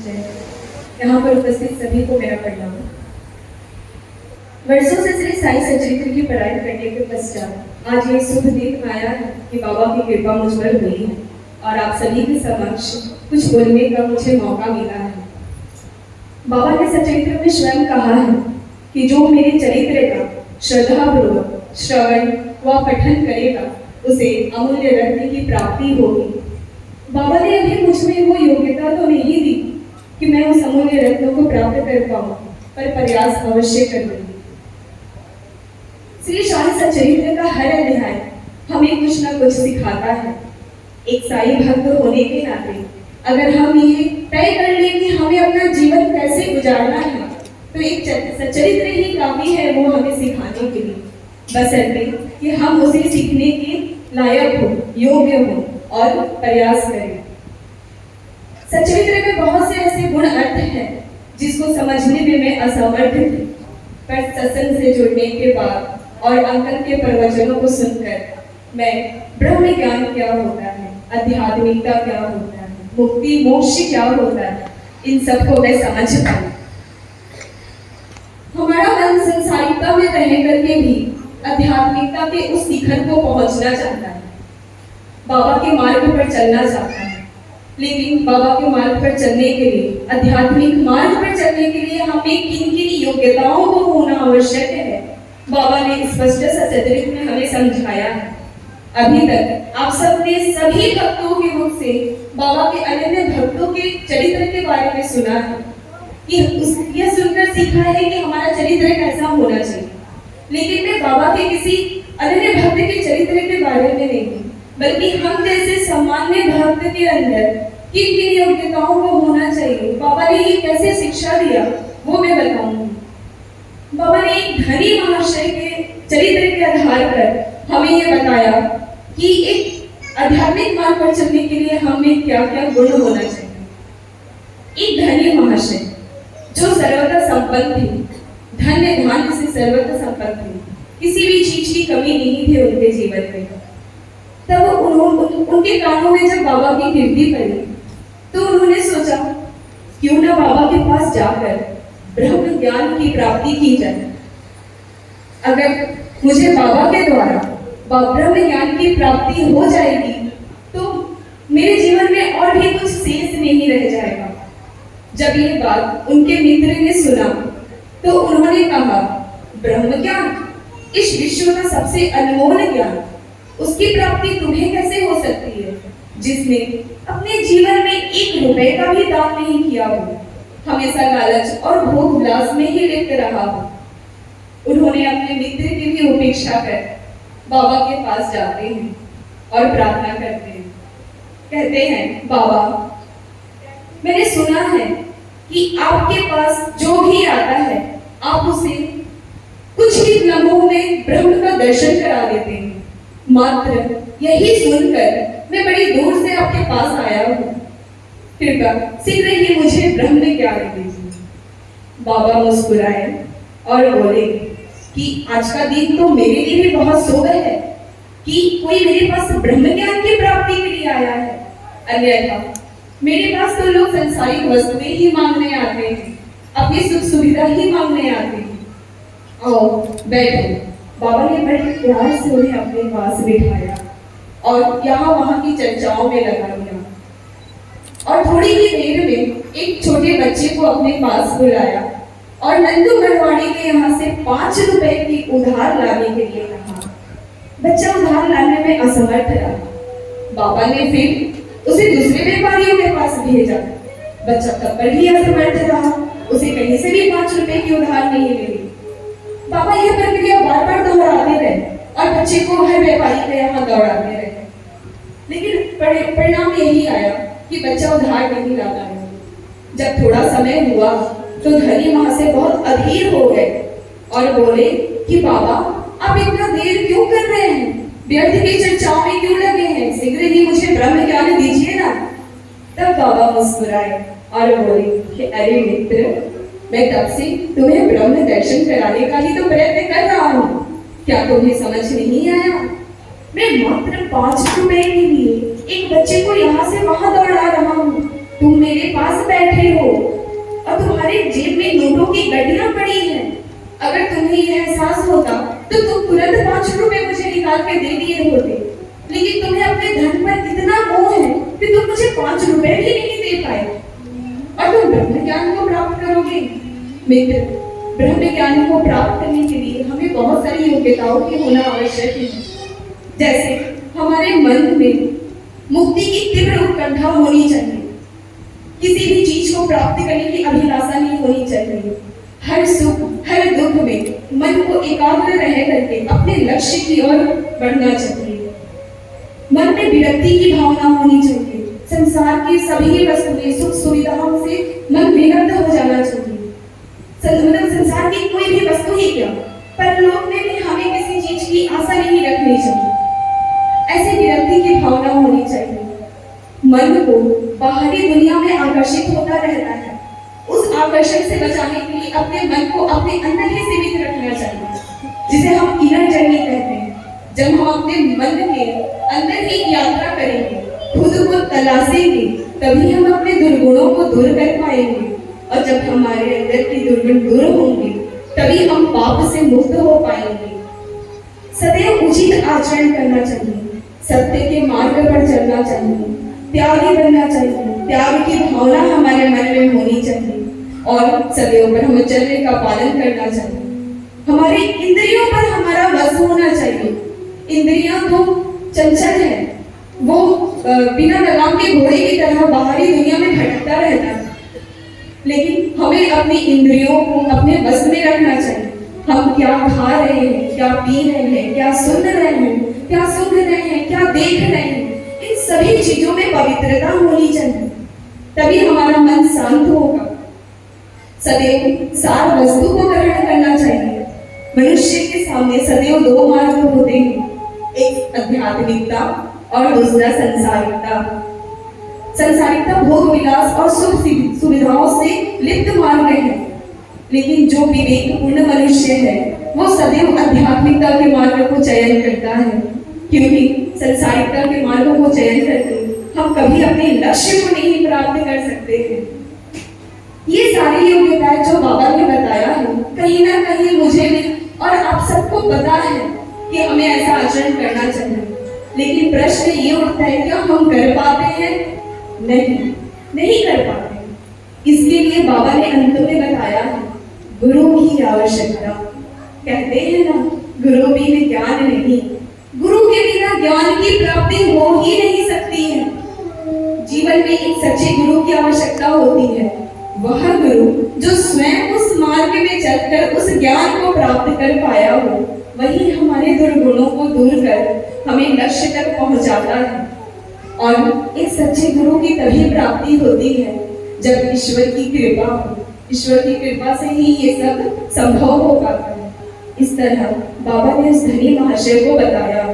यहाँ पर उपस्थित सभी को मेरा प्रणाम। वर्षों से श्री साई सचरित्र की पढ़ाई करने के पश्चात आज ये शुभ दिन आया है कि बाबा की कृपा मुझ पर हुई है और आप सभी के समक्ष कुछ बोलने का मुझे मौका मिला है। बाबा ने सचरित्र में स्वयं कहा है कि जो मेरे चरित्र का श्रद्धापूर्वक श्रवण व पठन करेगा उसे अमूल्य रत्न की प्राप्ति होगी। बाबा ने अभी मुझ में वो योग्यता तो नहीं दी कि मैं उस अमूल्य रत्नों को प्राप्त कर पाऊं, पर प्रयास अवश्य करूंगी। श्री साई सचरित्र का हर अध्याय हमें कुछ न कुछ सिखाता है। एक साई भक्त होने के नाते अगर हम ये तय कर लें कि हमें अपना जीवन कैसे गुजारना है, तो एक सचरित्र ही काफी है वो हमें सिखाने के लिए, बशर्ते कि हम उसे सीखने के लायक हो, योग्य हो और प्रयास करें। सचरित्र में बहुत से ऐसे गुण अर्थ हैं जिसको समझने में मैं असमर्थ थी, पर सत्संग से जुड़ने के बाद और अंकल के प्रवचनों को सुनकर मैं ब्रह्म ज्ञान क्या होता है, आध्यात्मिकता क्या होता है, मुक्ति मोक्ष क्या होता है, इन सबको मैं समझ पाई। हमारा मन संसारिकता में रह करके भी आध्यात्मिकता के उस शिखर को पहुंचना चाहता है, बाबा के मार्ग पर चलना चाहता है। लेकिन बाबा के मार्ग पर चलने के लिए, आध्यात्मिक मार्ग पर चलने के लिए हमें किन किन योग्यताओं को होना आवश्यक है, बाबा ने स्पष्ट सचरित्र में हमें समझाया है। अभी तक आप सबने सभी भक्तों के मुख से बाबा के अनन्य भक्तों के चरित्र के बारे में सुना है कि यह सुनकर सीखा है कि हमारा चरित्र कैसा होना चाहिए। लेकिन मैं बाबा के किसी अनन्य भक्त के चरित्र के बारे में नहीं, बल्कि हम जैसे सामान्य भक्त के अंदर किन किन योग्यताओं को होना चाहिए, बाबा ने ये कैसे शिक्षा दिया, वो मैं बताऊंगी। बाबा ने एक धनी महाशय के चरित्र के आधार पर हमें ये बताया कि एक आध्यात्मिक मार्ग पर चलने के लिए हमें क्या क्या गुण होना चाहिए। एक धनी महाशय जो सर्वथा संपन्न थे, धन्य धान्य से सर्वथा संपन्न थे, किसी भी चीज की कमी नहीं थी उनके जीवन में। तब उनके कानों में जब बाबा की कीर्ति पड़ी तो उन्होंने सोचा क्यों ना बाबा के पास जाकर ब्रह्म ज्ञान की प्राप्ति की जाए। अगर मुझे बाबा के द्वारा ब्रह्म ज्ञान की प्राप्ति हो जाएगी तो मेरे जीवन में और भी कुछ शेष नहीं रह जाएगा। जब ये बात उनके मित्र ने सुना तो उन्होंने कहा, ब्रह्म ज्ञान, इस विश्व का सबसे अनमोल ज्ञान, उसकी प्राप्ति तुम्हें कैसे हो सकती है जिसने अपने जीवन में 1 रुपए का भी दान नहीं किया हो, हमेशा लालच और भोग विलास में ही लिप्त रहा हो। उन्होंने अपने मित्र की भी उपेक्षा कर बाबा के पास जाते हैं और प्रार्थना करते हैं। कहते हैं, बाबा, मैंने सुना है कि आपके पास जो भी आता है आप उसे कुछ ही लम्हों में ब्रह्म का दर्शन करा देते हैं। मात्र यही सुनकर मैं बड़ी दूर से आपके पास आया हूँ, कृपया शीघ्र ही मुझे ब्रह्म ज्ञान दीजिए। बाबा मुस्कुराए और बोले कि आज का दिन तो मेरे लिए भी बहुत शुभ है कि कोई मेरे पास ब्रह्म ज्ञान की प्राप्ति के लिए आया है, अन्यथा मेरे पास तो लोग संसारिक वस्तुएं ही मांगने आते हैं, अपनी सुख सुविधा ही मांगने आते हैं। आओ बैठो। बाबा ने बड़े प्यार से उन्हें अपने पास बिठाया और यहाँ वहाँ की चर्चाओं में लगा दिया और थोड़ी ही देर में एक छोटे बच्चे को अपने पास बुलाया और नंदू गढ़वाड़ी के यहाँ से 5 रुपए की उधार लाने के लिए कहा। बच्चा उधार लाने में असमर्थ रहा। बाबा ने फिर उसे दूसरे व्यापारियों के पास भेजा। बच्चा तब पर ही असमर्थ रहा, उसे कहीं से भी 5 रुपए की उधार नहीं मिली। बाबा यह प्रक्रिया बार बार दोहराते रहे और बच्चे को हर व्यापारी के यहाँ दौड़ाते रहे, लेकिन परिणाम यही आया कि बच्चा उधार नहीं लाता है। जब थोड़ा समय हुआ तो धनी वहां से बहुत अधीर हो गए और बोले कि बाबा, आप इतना देर क्यों कर रहे हैं, व्यर्थ की चर्चाओं में क्यों लगे हैं, शीघ्र ही मुझे ब्रह्म ज्ञान दीजिए ना। तब बाबा मुस्कुराए और बोले कि अरे मित्र, मैं तब से तुम्हें ब्रह्म दर्शन कराने का ही तो प्रयत्न कर रहा हूँ, क्या तुम्हें समझ नहीं आया? मैं मात्र 5 रुपए के लिए एक बच्चे को यहाँ से वहां दौड़ा रहा हूँ, तुम मेरे पास बैठे बैठे हो और तुम्हारे जेब में नोटों की गड्डियां पड़ी हैं। अगर तुम्हें यह एहसास होता तो तुम तुरंत 5 रुपए मुझे निकाल के दे दिए होते, लेकिन तुम्हें अपने धन पर इतना मोह है कि तुम मुझे 5 रुपए भी नहीं दे पाए और तुम ब्रह्म ज्ञान को प्राप्त करोगे। मित्र, ब्रह्म ज्ञान को प्राप्त करने के लिए हमें बहुत सारी योग्यताओं की होना आवश्यक है। जैसे हमारे मन में मुक्ति की तीव्र उत्कंठा होनी चाहिए, किसी भी चीज को प्राप्त करने की अभिलाषा नहीं होनी चाहिए। हर सुख हर दुख में मन को एकाग्र रह करके अपने लक्ष्य की ओर बढ़ना चाहिए। मन में विरक्ति की भावना होनी चाहिए। संसार की सभी वस्तुएं सुख सुविधाओं से मन विरक्त हो जाना चाहिए। मतलब संसार की कोई भी वस्तु ही क्या, परलोक में भी हमें किसी चीज की आशा नहीं रखनी चाहिए। ऐसी विरक्ति की भावना होनी चाहिए। मन को बाहरी दुनिया में आकर्षित होता रहता है, उस आकर्षण से बचाने के लिए अपने मन को अपने अंदर ही सीमित रखना चाहिए, जिसे हम इनर जर्नी कहते हैं। जब हम अपने मन के अंदर ही यात्रा करेंगे, खुद को तलाशेंगे, तभी हम अपने दुर्गुणों को दूर कर पाएंगे। और जब हमारे अंदर की दुर्गुण दूर होंगे, तभी हम पाप से मुक्त हो पाएंगे। सदैव उचित आचरण करना चाहिए, सत्य के मार्ग पर चलना चाहिए, त्यागी बनना चाहिए। त्याग की भावना हमारे मन में होनी चाहिए और सदैव ब्रह्मचर्य का पालन करना चाहिए। हमारे इंद्रियों पर हमारा वश होना चाहिए। इंद्रियां तो चंचल है, वो बिना लगाम के घोड़े की तरह बाहरी दुनिया में भटकता रहता है, लेकिन हमें अपनी इंद्रियों को अपने वश में रखना चाहिए। हम क्या खा रहे हैं, क्या पी रहे हैं, क्या सुन रहे हैं, क्या सूंघ रहे हैं, क्या देख रहे हैं, इन सभी चीजों में पवित्रता होनी चाहिए, तभी हमारा मन शांत होगा। सदैव सार वस्तु को ग्रहण करना चाहिए। मनुष्य के सामने सदैव 2 मार्ग होते हैं, एक आध्यात्मिकता और दूसरा संसारिकता। संसारिकता भोग विलास और सुख सुविधाओं से लिप्त मार्ग है, लेकिन जो विवेकपूर्ण मनुष्य है वो सदैव आध्यात्मिकता के मार्ग को चयन करता है, क्योंकि संसारिकता के मार्ग को चयन करके हम कभी अपने लक्ष्य को नहीं प्राप्त कर सकते हैं। ये सारी योग्यताएं जो बाबा ने बताया है, कहीं ना कहीं मुझे भी और आप सबको पता है कि हमें ऐसा आचरण करना चाहिए, लेकिन प्रश्न ये उठता है क्या हम कर पाते हैं? नहीं कर पाते। इसके लिए बाबा ने अंत में बताया है गुरु की आवश्यकता। कहते हैं ना, गुरु बिन ज्ञान नहीं, गुरु के बिना ज्ञान की प्राप्ति हो ही नहीं सकती है। जीवन में एक सच्चे गुरु की आवश्यकता होती है, वह गुरु जो स्वयं उस मार्ग में चलकर उस ज्ञान को प्राप्त कर पाया हो, वही हमारे दुर्गुणों को दूर कर हमें लक्ष्य तक पहुंचाता है। और एक सच्चे गुरु की तभी प्राप्ति होती है जब ईश्वर की कृपा हो। ईश्वर की कृपा से ही ये सब संभव हो पाता है। इस तरह बाबा ने उस धनी महाशय को बताया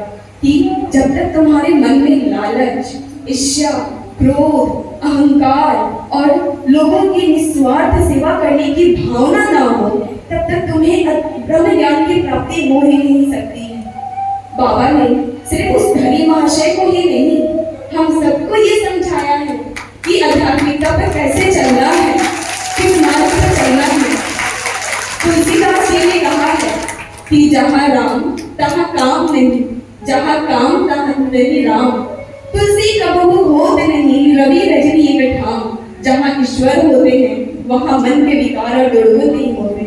कि जब तक तुम्हारे मन में लालच, ईर्ष्या, क्रोध, अहंकार और लोगों की निस्वार्थ सेवा करने की भावना ना हो, तब तक तुम्हें ब्रह्म ज्ञान की प्राप्ति हो ही नहीं सकती है। बाबा ने सिर्फ उस धनी महाशय को ही नहीं, हम सबको ये समझाया है कि आध्यात्मिकता पर कैसे चलना है, किस मार्ग पर चलना है। तुलसीदास जी ने कहा है कि जहाँ राम तहाँ काम नहीं, जहाँ काम तहाँ नहीं राम। तुलसी कबहू होत नहीं, रवि रजनी गठाम। जहाँ ईश्वर होते हैं वहाँ मन के विकार और दुर्गुण नहीं होते,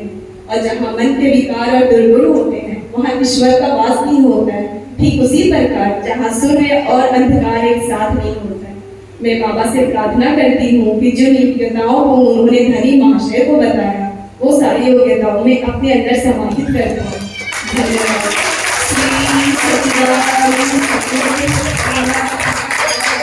और जहाँ मन के विकार और दुर्गुण होते हैं वहाँ ईश्वर का वास नहीं होता है। ठीक उसी प्रकार जहाँ सूर्य और अंधकार एक साथ नहीं होता है। मैं बाबा से प्रार्थना करती हूँ कि जिन योग्यताओं को उन्होंने धनी महाशय को बताया, वो सारी योग्यताओं में अपने अंदर समाहित कर दो। धन्यवाद।